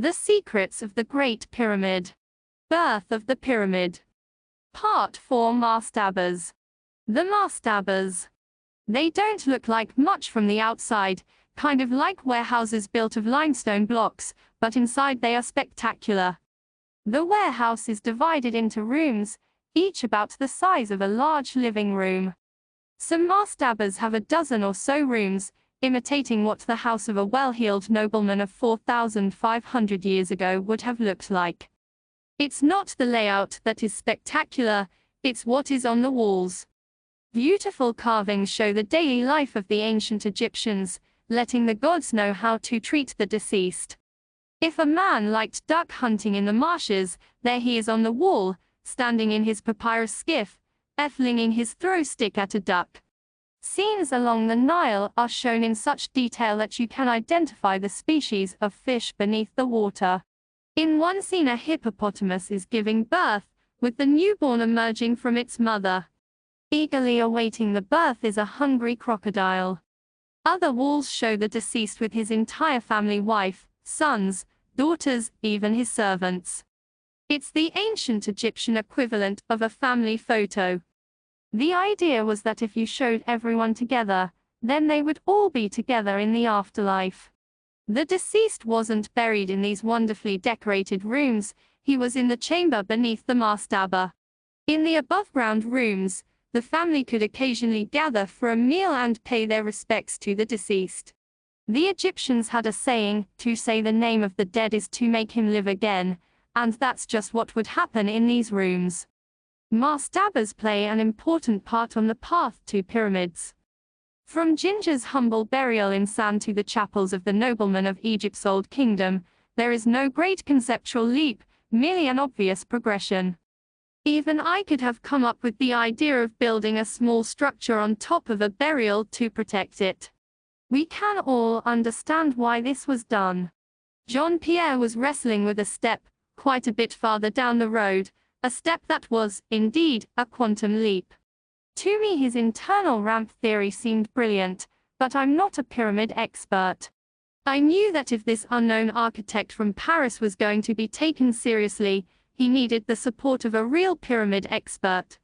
The Secrets of the Great Pyramid. Birth of the Pyramid. Part 4. Mastabas. The mastabas. They don't look like much from the outside, kind of like warehouses built of limestone blocks, but inside they are spectacular. The warehouse is divided into rooms, each about the size of a large living room. Some mastabas have a dozen or so rooms, imitating what the house of a well-heeled nobleman of 4,500 years ago would have looked like. It's not the layout that is spectacular, it's what is on the walls. Beautiful carvings show the daily life of the ancient Egyptians, letting the gods know how to treat the deceased. If a man liked duck hunting in the marshes, there he is on the wall, standing in his papyrus skiff, flinging his throw stick at a duck. Scenes along the Nile are shown in such detail that you can identify the species of fish beneath the water. In one scene, a hippopotamus is giving birth, with the newborn emerging from its mother. Eagerly awaiting the birth is a hungry crocodile. Other walls show the deceased with his entire family, wife, sons, daughters, even his servants. It's the ancient Egyptian equivalent of a family photo. The idea was that if you showed everyone together, then they would all be together in the afterlife. The deceased wasn't buried in these wonderfully decorated rooms, he was in the chamber beneath the mastaba. In the above-ground rooms, the family could occasionally gather for a meal and pay their respects to the deceased. The Egyptians had a saying, to say the name of the dead is to make him live again, and that's just what would happen in these rooms. Mastabas play an important part on the path to pyramids. From Ginger's humble burial in sand to the chapels of the noblemen of Egypt's Old Kingdom, there is no great conceptual leap, merely an obvious progression. Even I could have come up with the idea of building a small structure on top of a burial to protect it. We can all understand why this was done. Jean-Pierre was wrestling with a step, quite a bit farther down the road, a step that was, indeed, a quantum leap. To me his internal ramp theory seemed brilliant, but I'm not a pyramid expert. I knew that if this unknown architect from Paris was going to be taken seriously, he needed the support of a real pyramid expert.